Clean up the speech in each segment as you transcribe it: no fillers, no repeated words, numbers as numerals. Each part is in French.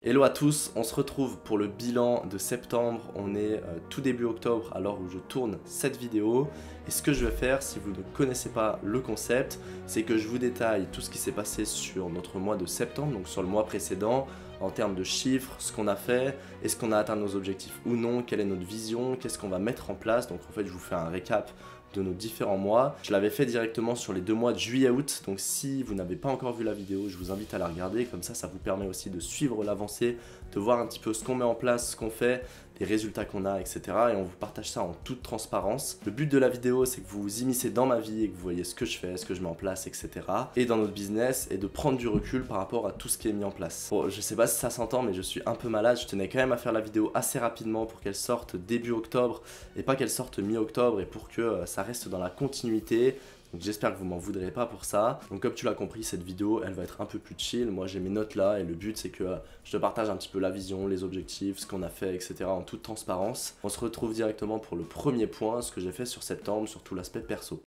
Hello à tous, on se retrouve pour le bilan de septembre. On est tout début octobre à l'heure où je tourne cette vidéo. Et ce que je vais faire, si vous ne connaissez pas le concept, c'est que je vous détaille tout ce qui s'est passé sur notre mois de septembre, donc sur le mois précédent, en termes de chiffres, ce qu'on a fait, est-ce qu'on a atteint nos objectifs ou non, quelle est notre vision, qu'est-ce qu'on va mettre en place. Donc en fait, je vous fais un récap de nos différents mois. Je l'avais fait directement sur les 2 mois de juillet-août, donc si vous n'avez pas encore vu la vidéo, je vous invite à la regarder, comme ça vous permet aussi de suivre l'avancée, de voir un petit peu ce qu'on met en place, ce qu'on fait, les résultats qu'on a, etc. Et on vous partage ça en toute transparence. Le but de la vidéo, c'est que vous vous immiscez dans ma vie et que vous voyez ce que je fais, ce que je mets en place, etc. Et dans notre business, et de prendre du recul par rapport à tout ce qui est mis en place. Bon, je sais pas si ça s'entend, mais je suis un peu malade. Je tenais quand même à faire la vidéo assez rapidement pour qu'elle sorte début octobre et pas qu'elle sorte mi-octobre, et pour que ça reste dans la continuité. Donc j'espère que vous m'en voudrez pas pour ça. Donc comme tu l'as compris, cette vidéo elle va être un peu plus chill. Moi j'ai mes notes là et le but c'est que je te partage un petit peu la vision, les objectifs, ce qu'on a fait, etc. en toute transparence. On se retrouve directement pour le premier point, ce que j'ai fait sur septembre, sur tout l'aspect perso.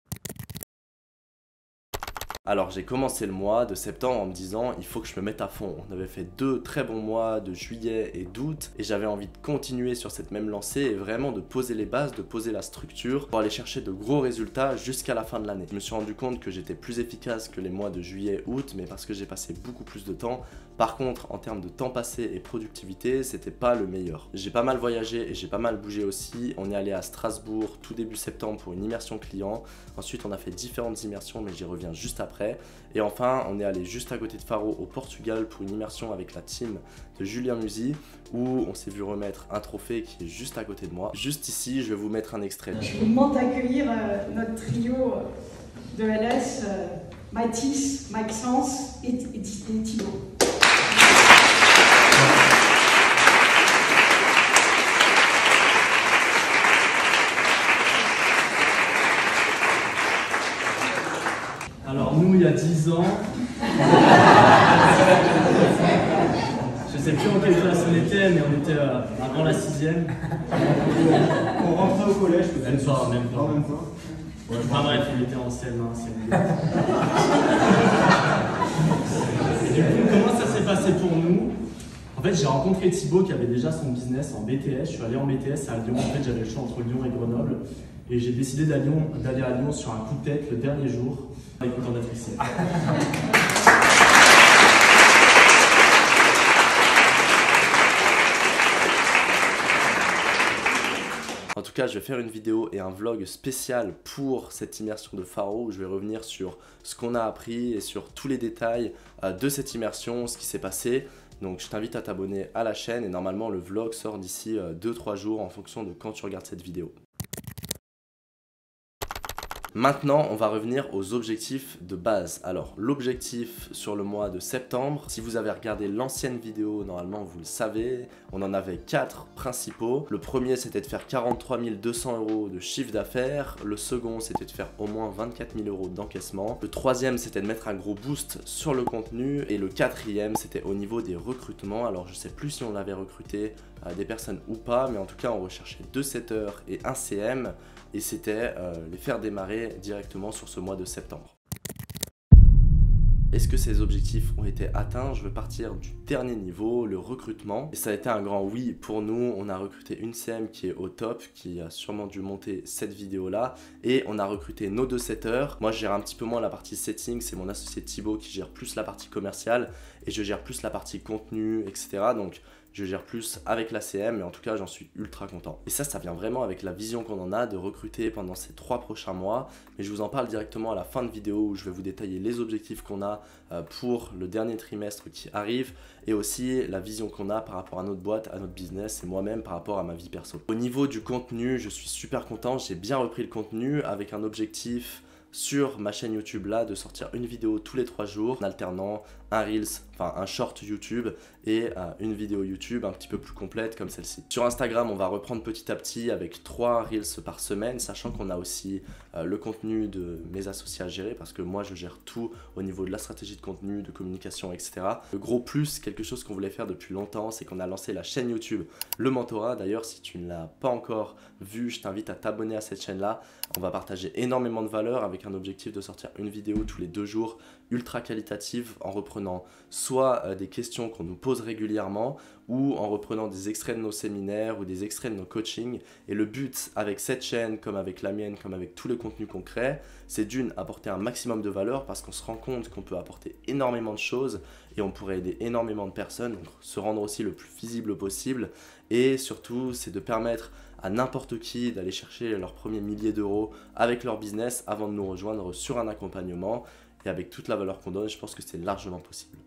Alors j'ai commencé le mois de septembre en me disant il faut que je me mette à fond. On avait fait 2 très bons mois de juillet et d'août et j'avais envie de continuer sur cette même lancée et vraiment de poser les bases, de poser la structure pour aller chercher de gros résultats jusqu'à la fin de l'année. Je me suis rendu compte que j'étais plus efficace que les mois de juillet, août, mais parce que j'ai passé beaucoup plus de temps. Par contre, en termes de temps passé et productivité, c'était pas le meilleur. J'ai pas mal voyagé et j'ai pas mal bougé aussi. On est allé à Strasbourg tout début septembre pour une immersion client. Ensuite, on a fait différentes immersions, mais j'y reviens juste après. Et enfin, on est allé juste à côté de Faro au Portugal pour une immersion avec la team de Julien Musi, où on s'est vu remettre un trophée qui est juste à côté de moi. Juste ici, je vais vous mettre un extrait. Je vous demande d'accueillir notre trio de LS, Mathis, Maxence et Thibaut. Alors nous, il y a 10 ans, je sais plus en quelle classe on était, mais on était avant la 6e. On rentrait au collège peut-être. Même pas, même pas. En même temps. Ouais, enfin bref, il était en CM1, CM2. Et du coup, comment ça s'est passé pour nous? En fait, j'ai rencontré Thibaut qui avait déjà son business en BTS. Je suis allé en BTS à Lyon. En fait, j'avais le choix entre Lyon et Grenoble. Et j'ai décidé d'aller à Lyon sur un coup de tête le dernier jour. Content d'être ici. En tout cas, je vais faire une vidéo et un vlog spécial pour cette immersion de Faro où je vais revenir sur ce qu'on a appris et sur tous les détails de cette immersion, ce qui s'est passé. Donc je t'invite à t'abonner à la chaîne et normalement le vlog sort d'ici 2-3 jours en fonction de quand tu regardes cette vidéo. Maintenant, on va revenir aux objectifs de base. Alors, l'objectif sur le mois de septembre, si vous avez regardé l'ancienne vidéo, normalement vous le savez, on en avait 4 principaux. Le premier, c'était de faire 43 200 € de chiffre d'affaires. Le second, c'était de faire au moins 24 000 € d'encaissement. Le troisième, c'était de mettre un gros boost sur le contenu. Et le quatrième, c'était au niveau des recrutements. Alors, je sais plus si on avait recruté des personnes ou pas, mais en tout cas, on recherchait 2 setters et 1 CM. Et c'était les faire démarrer directement sur ce mois de septembre. Est-ce que ces objectifs ont été atteints? Je veux partir du dernier niveau, le recrutement. Et ça a été un grand oui pour nous. On a recruté une CM qui est au top, qui a sûrement dû monter cette vidéo-là. Et on a recruté nos 2 setters. Moi, je gère un petit peu moins la partie setting. C'est mon associé Thibaut qui gère plus la partie commerciale. Et je gère plus la partie contenu, etc. Donc, je gère plus avec la CM, mais en tout cas, j'en suis ultra content. Et ça vient vraiment avec la vision qu'on en a de recruter pendant ces 3 prochains mois. Mais je vous en parle directement à la fin de vidéo où je vais vous détailler les objectifs qu'on a pour le dernier trimestre qui arrive et aussi la vision qu'on a par rapport à notre boîte, à notre business et moi-même par rapport à ma vie perso. Au niveau du contenu, je suis super content. J'ai bien repris le contenu avec un objectif sur ma chaîne YouTube là de sortir une vidéo tous les 3 jours en alternant un Reels, enfin un short YouTube et une vidéo YouTube un petit peu plus complète comme celle-ci. Sur Instagram, on va reprendre petit à petit avec 3 Reels par semaine, sachant qu'on a aussi le contenu de mes associés à gérer parce que moi je gère tout au niveau de la stratégie de contenu, de communication, etc. Le gros plus, quelque chose qu'on voulait faire depuis longtemps, c'est qu'on a lancé la chaîne YouTube Le Mentorat. D'ailleurs, si tu ne l'as pas encore vu, je t'invite à t'abonner à cette chaîne-là. On va partager énormément de valeur avec un objectif de sortir une vidéo tous les 2 jours ultra qualitative en reprenant soit des questions qu'on nous pose régulièrement ou en reprenant des extraits de nos séminaires ou des extraits de nos coachings. Et le but avec cette chaîne, comme avec la mienne, comme avec tous les contenus qu'on crée, c'est d'une, apporter un maximum de valeur parce qu'on se rend compte qu'on peut apporter énormément de choses et on pourrait aider énormément de personnes, donc se rendre aussi le plus visible possible. Et surtout, c'est de permettre à n'importe qui d'aller chercher leurs premiers milliers d'euros avec leur business avant de nous rejoindre sur un accompagnement. Et avec toute la valeur qu'on donne, je pense que c'est largement possible.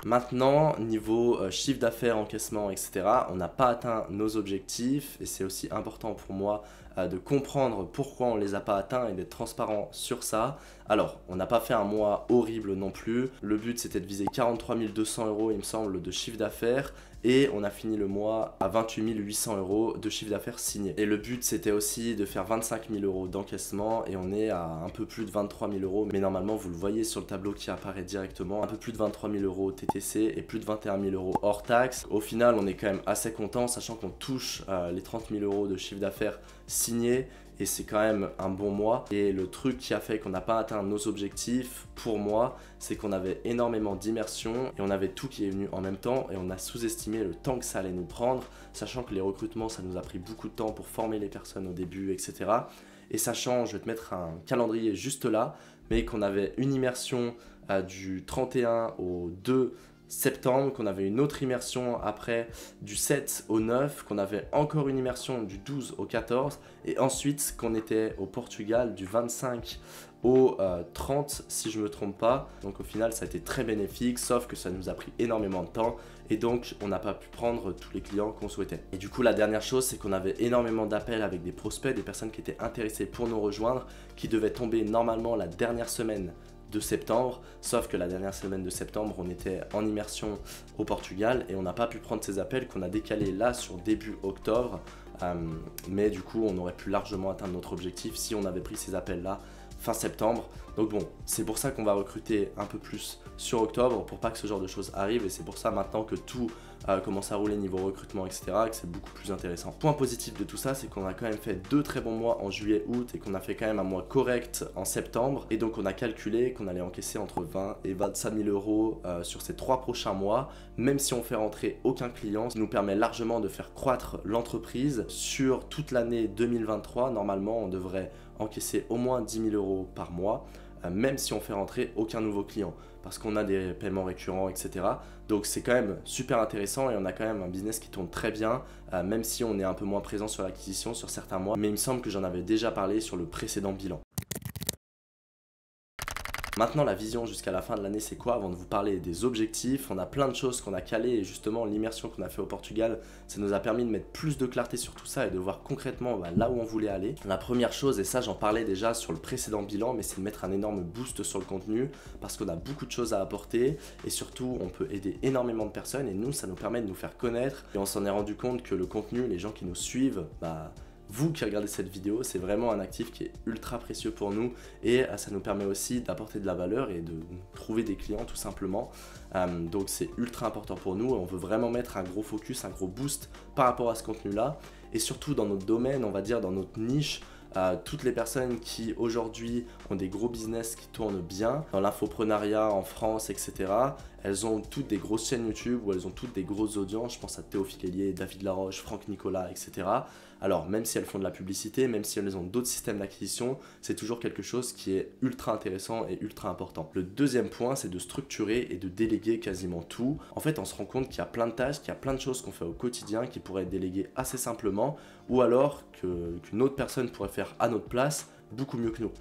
Maintenant, niveau chiffre d'affaires, encaissement, etc., on n'a pas atteint nos objectifs et c'est aussi important pour moi de comprendre pourquoi on ne les a pas atteints et d'être transparent sur ça. Alors, on n'a pas fait un mois horrible non plus. Le but, c'était de viser 43 200 €, il me semble, de chiffre d'affaires et on a fini le mois à 28 800 € de chiffre d'affaires signé. Et le but, c'était aussi de faire 25 000 € d'encaissement et on est à un peu plus de 23 000 €. Mais normalement, vous le voyez sur le tableau qui apparaît directement, un peu plus de 23 000 € TTC et plus de 21 000 € hors taxe. Au final, on est quand même assez content, sachant qu'on touche les 30 000 € de chiffre d'affaires signé et c'est quand même un bon mois. Et le truc qui a fait qu'on n'a pas atteint nos objectifs, pour moi, c'est qu'on avait énormément d'immersion et on avait tout qui est venu en même temps et on a sous-estimé le temps que ça allait nous prendre, sachant que les recrutements, ça nous a pris beaucoup de temps pour former les personnes au début, etc. Et sachant, je vais te mettre un calendrier juste là, mais qu'on avait une immersion du 31 au 2 septembre, qu'on avait une autre immersion après du 7 au 9, qu'on avait encore une immersion du 12 au 14 et ensuite qu'on était au Portugal du 25 au 30 si je ne me trompe pas. Donc au final ça a été très bénéfique, sauf que ça nous a pris énormément de temps et donc on n'a pas pu prendre tous les clients qu'on souhaitait. Et du coup la dernière chose, c'est qu'on avait énormément d'appels avec des prospects, des personnes qui étaient intéressées pour nous rejoindre, qui devaient tomber normalement la dernière semaine de septembre, sauf que la dernière semaine de septembre on était en immersion au Portugal et on n'a pas pu prendre ces appels qu'on a décalés là sur début octobre, mais du coup on aurait pu largement atteindre notre objectif si on avait pris ces appels là fin septembre. Donc bon, c'est pour ça qu'on va recruter un peu plus sur octobre pour pas que ce genre de choses arrive et c'est pour ça maintenant que tout commence à rouler niveau recrutement, etc., que c'est beaucoup plus intéressant. Point positif de tout ça, c'est qu'on a quand même fait 2 très bons mois en juillet, août et qu'on a fait quand même un mois correct en septembre et donc on a calculé qu'on allait encaisser entre 20 et 25 000 € sur ces 3 prochains mois, même si on fait rentrer aucun client, ce qui nous permet largement de faire croître l'entreprise sur toute l'année 2023. Normalement, on devrait encaisser au moins 10 000 € par mois, même si on fait rentrer aucun nouveau client, parce qu'on a des paiements récurrents, etc. Donc c'est quand même super intéressant et on a quand même un business qui tourne très bien, même si on est un peu moins présent sur l'acquisition sur certains mois, mais il me semble que j'en avais déjà parlé sur le précédent bilan. Maintenant, la vision jusqu'à la fin de l'année, c'est quoi? Avant de vous parler des objectifs, on a plein de choses qu'on a calées et justement l'immersion qu'on a fait au Portugal, ça nous a permis de mettre plus de clarté sur tout ça et de voir concrètement là où on voulait aller. La première chose, et ça j'en parlais déjà sur le précédent bilan, mais c'est de mettre un énorme boost sur le contenu parce qu'on a beaucoup de choses à apporter et surtout on peut aider énormément de personnes et nous, ça nous permet de nous faire connaître et on s'en est rendu compte que le contenu, les gens qui nous suivent, vous qui regardez cette vidéo, c'est vraiment un actif qui est ultra précieux pour nous et ça nous permet aussi d'apporter de la valeur et de trouver des clients tout simplement. Donc c'est ultra important pour nous et on veut vraiment mettre un gros focus, un gros boost par rapport à ce contenu-là et surtout dans notre domaine, on va dire dans notre niche. Toutes les personnes qui aujourd'hui ont des gros business qui tournent bien dans l'infoprenariat en France, etc. Elles ont toutes des grosses chaînes YouTube ou elles ont toutes des grosses audiences. Je pense à Théophile Hélier, David Laroche, Franck Nicolas, etc. Alors même si elles font de la publicité, même si elles ont d'autres systèmes d'acquisition, c'est toujours quelque chose qui est ultra intéressant et ultra important. Le deuxième point, c'est de structurer et de déléguer quasiment tout. En fait, on se rend compte qu'il y a plein de tâches, qu'il y a plein de choses qu'on fait au quotidien qui pourraient être déléguées assez simplement ou alors qu'une autre personne pourrait faire à notre place beaucoup mieux que nous.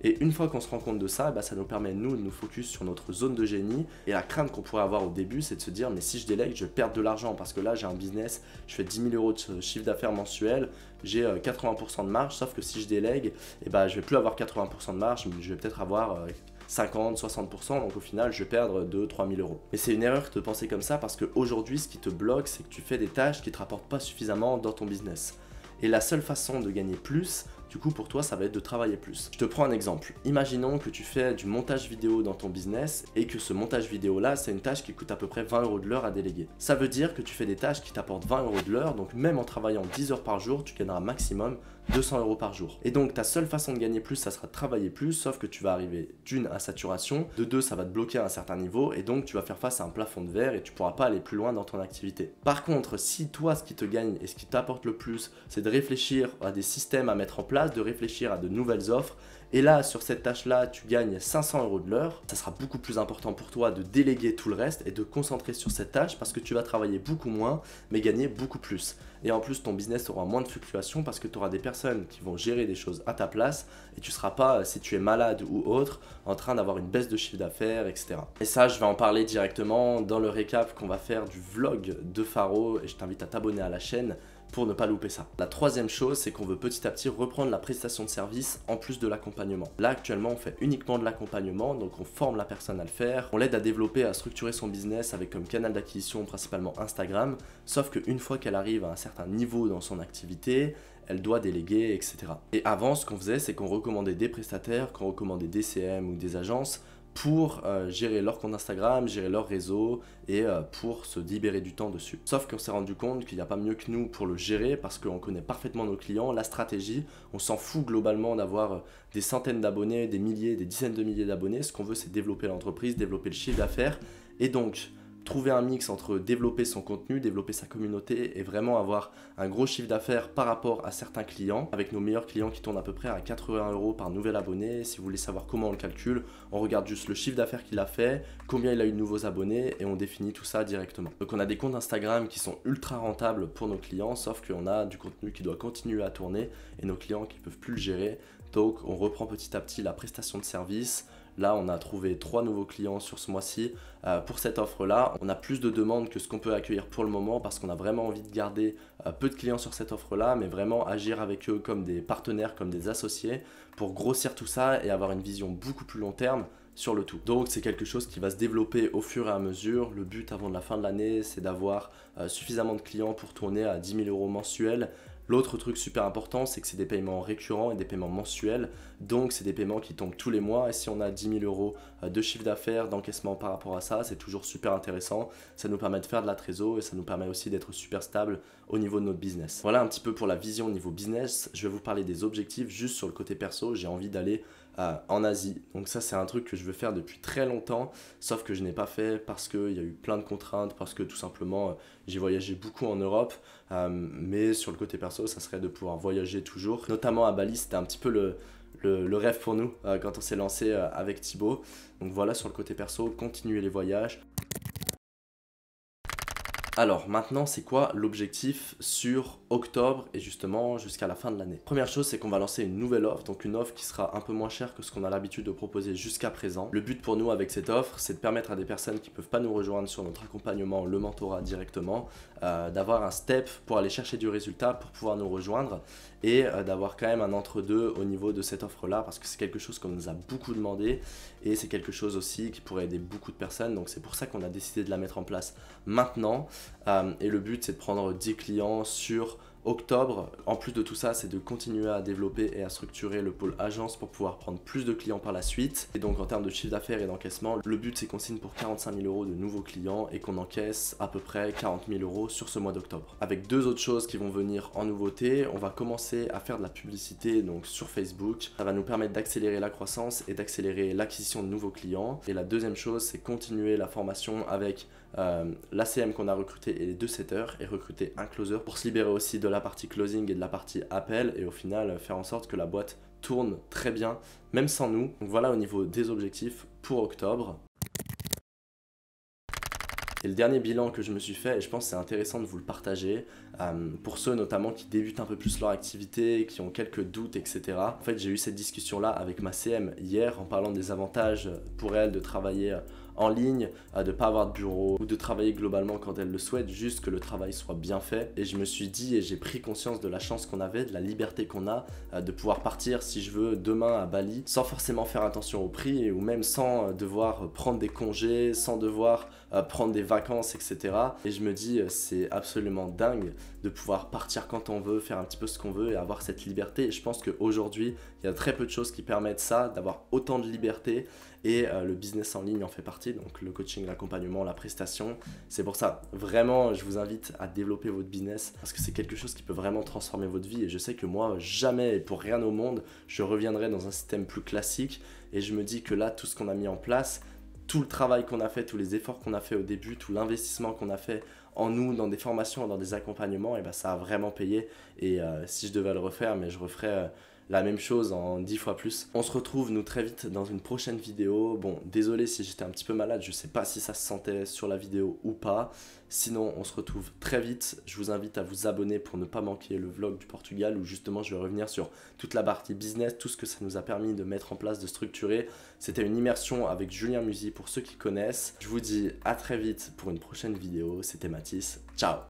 Et une fois qu'on se rend compte de ça, ça nous permet nous de nous focus sur notre zone de génie. Et la crainte qu'on pourrait avoir au début, c'est de se dire mais si je délègue, je vais perdre de l'argent parce que là j'ai un business, je fais 10 000 € de chiffre d'affaires mensuel, j'ai 80% de marge, sauf que si je délègue, je vais plus avoir 80% de marge, je vais peut-être avoir 50, 60%, donc au final je vais perdre 2-3 000 €. Mais c'est une erreur de penser comme ça parce qu'aujourd'hui ce qui te bloque, c'est que tu fais des tâches qui ne te rapportent pas suffisamment dans ton business. Et la seule façon de gagner plus, du coup pour toi ça va être de travailler plus. Je te prends un exemple. Imaginons que tu fais du montage vidéo dans ton business et que ce montage vidéo là c'est une tâche qui coûte à peu près 20 € de l'heure à déléguer. Ça veut dire que tu fais des tâches qui t'apportent 20 € de l'heure, donc même en travaillant 10 heures par jour, tu gagneras maximum 200 € par jour. Et donc ta seule façon de gagner plus, ça sera de travailler plus, sauf que tu vas arriver d'une à saturation, de deux ça va te bloquer à un certain niveau et donc tu vas faire face à un plafond de verre et tu pourras pas aller plus loin dans ton activité. Par contre, si toi ce qui te gagne et ce qui t'apporte le plus, c'est de réfléchir à des systèmes à mettre en place, de réfléchir à de nouvelles offres, et là sur cette tâche-là tu gagnes 500 € de l'heure, ça sera beaucoup plus important pour toi de déléguer tout le reste et de concentrer sur cette tâche parce que tu vas travailler beaucoup moins mais gagner beaucoup plus. Et en plus ton business aura moins de fluctuations parce que tu auras des personnes qui vont gérer des choses à ta place et tu ne seras pas, si tu es malade ou autre, en train d'avoir une baisse de chiffre d'affaires, etc. Et ça je vais en parler directement dans le récap qu'on va faire du vlog de Faro et je t'invite à t'abonner à la chaîne pour ne pas louper ça. La troisième chose, c'est qu'on veut petit à petit reprendre la prestation de service en plus de l'accompagnement. Là actuellement on fait uniquement de l'accompagnement, donc on forme la personne à le faire, on l'aide à développer, à structurer son business avec comme canal d'acquisition principalement Instagram, sauf qu'une fois qu'elle arrive à un certain niveau dans son activité, elle doit déléguer, etc. Et avant ce qu'on faisait, c'est qu'on recommandait des prestataires, qu'on recommandait des CM ou des agences pour gérer leur compte Instagram, gérer leur réseau et pour se libérer du temps dessus. Sauf qu'on s'est rendu compte qu'il n'y a pas mieux que nous pour le gérer parce qu'on connaît parfaitement nos clients, la stratégie, on s'en fout globalement d'avoir des centaines d'abonnés, des milliers, des dizaines de milliers d'abonnés. Ce qu'on veut, c'est développer l'entreprise, développer le chiffre d'affaires et donc trouver un mix entre développer son contenu, développer sa communauté et vraiment avoir un gros chiffre d'affaires par rapport à certains clients. Avec nos meilleurs clients qui tournent à peu près à 80 € par nouvel abonné. Si vous voulez savoir comment on le calcule, on regarde juste le chiffre d'affaires qu'il a fait, combien il a eu de nouveaux abonnés et on définit tout ça directement. Donc on a des comptes Instagram qui sont ultra rentables pour nos clients, sauf qu'on a du contenu qui doit continuer à tourner et nos clients qui ne peuvent plus le gérer. Donc on reprend petit à petit la prestation de service. Là, on a trouvé 3 nouveaux clients sur ce mois-ci pour cette offre-là. On a plus de demandes que ce qu'on peut accueillir pour le moment parce qu'on a vraiment envie de garder peu de clients sur cette offre-là, mais vraiment agir avec eux comme des partenaires, comme des associés pour grossir tout ça et avoir une vision beaucoup plus long terme sur le tout. Donc c'est quelque chose qui va se développer au fur et à mesure. Le but avant la fin de l'année, c'est d'avoir suffisamment de clients pour tourner à 10 000 € mensuels. L'autre truc super important, c'est que c'est des paiements récurrents et des paiements mensuels. Donc, c'est des paiements qui tombent tous les mois. Et si on a 10 000 € de chiffre d'affaires, d'encaissement par rapport à ça, c'est toujours super intéressant. Ça nous permet de faire de la trésor et ça nous permet aussi d'être super stable au niveau de notre business. Voilà un petit peu pour la vision au niveau business. Je vais vous parler des objectifs juste sur le côté perso. J'ai envie d'aller en Asie. Donc ça, c'est un truc que je veux faire depuis très longtemps, sauf que je n'ai pas fait parce qu'il y a eu plein de contraintes, parce que tout simplement, j'ai voyagé beaucoup en Europe. Mais sur le côté perso, ça serait de pouvoir voyager toujours. Notamment à Bali, c'était un petit peu le rêve pour nous quand on s'est lancé avec Thibaut. Donc voilà, sur le côté perso, continuer les voyages. Alors maintenant, c'est quoi l'objectif sur octobre et justement jusqu'à la fin de l'année? Première chose, c'est qu'on va lancer une nouvelle offre, donc une offre qui sera un peu moins chère que ce qu'on a l'habitude de proposer jusqu'à présent. Le but pour nous avec cette offre, c'est de permettre à des personnes qui ne peuvent pas nous rejoindre sur notre accompagnement, le mentorat directement, d'avoir un step pour aller chercher du résultat pour pouvoir nous rejoindre et d'avoir quand même un entre-deux au niveau de cette offre-là parce que c'est quelque chose qu'on nous a beaucoup demandé et c'est quelque chose aussi qui pourrait aider beaucoup de personnes. Donc c'est pour ça qu'on a décidé de la mettre en place maintenant. Et le but, c'est de prendre 10 clients sur octobre. En plus de tout ça, c'est de continuer à développer et à structurer le pôle agence pour pouvoir prendre plus de clients par la suite. Et donc en termes de chiffre d'affaires et d'encaissement, le but c'est qu'on signe pour 45 000 € de nouveaux clients et qu'on encaisse à peu près 40 000 € sur ce mois d'octobre. Avec deux autres choses qui vont venir en nouveauté, on va commencer à faire de la publicité donc sur Facebook. Ça va nous permettre d'accélérer la croissance et d'accélérer l'acquisition de nouveaux clients. Et la deuxième chose, c'est continuer la formation avec l'ACM qu'on a recruté et les 2 setters et recruter un closer pour se libérer aussi de la partie closing et de la partie appel et au final faire en sorte que la boîte tourne très bien même sans nous. Donc voilà au niveau des objectifs pour octobre. Et le dernier bilan que je me suis fait, et je pense que c'est intéressant de vous le partager, pour ceux notamment qui débutent un peu plus leur activité, qui ont quelques doutes, etc. En fait, j'ai eu cette discussion-là avec ma CM hier en parlant des avantages pour elle de travailler en ligne, de ne pas avoir de bureau ou de travailler globalement quand elle le souhaite, juste que le travail soit bien fait. Et je me suis dit et j'ai pris conscience de la chance qu'on avait, de la liberté qu'on a, de pouvoir partir si je veux demain à Bali sans forcément faire attention au prix ou même sans devoir prendre des congés, sans devoir prendre des vacances, etc. Et je me dis, c'est absolument dingue de pouvoir partir quand on veut, faire un petit peu ce qu'on veut et avoir cette liberté. Et je pense qu'aujourd'hui, il y a très peu de choses qui permettent ça, d'avoir autant de liberté. Et le business en ligne en fait partie, donc le coaching, l'accompagnement, la prestation. C'est pour ça, vraiment, je vous invite à développer votre business parce que c'est quelque chose qui peut vraiment transformer votre vie. Et je sais que moi, jamais et pour rien au monde, je reviendrai dans un système plus classique. Et je me dis que là, tout ce qu'on a mis en place, tout le travail qu'on a fait, tous les efforts qu'on a fait au début, tout l'investissement qu'on a fait en nous, dans des formations, dans des accompagnements, et ben ça a vraiment payé. Et si je devais le refaire, mais je referais la même chose en 10 fois plus. On se retrouve nous très vite dans une prochaine vidéo. Bon, désolé si j'étais un petit peu malade, je sais pas si ça se sentait sur la vidéo ou pas. Sinon, on se retrouve très vite. Je vous invite à vous abonner pour ne pas manquer le vlog du Portugal où justement je vais revenir sur toute la partie business, tout ce que ça nous a permis de mettre en place, de structurer. C'était une immersion avec Julien Musi pour ceux qui connaissent. Je vous dis à très vite pour une prochaine vidéo. C'était Mathis. Ciao!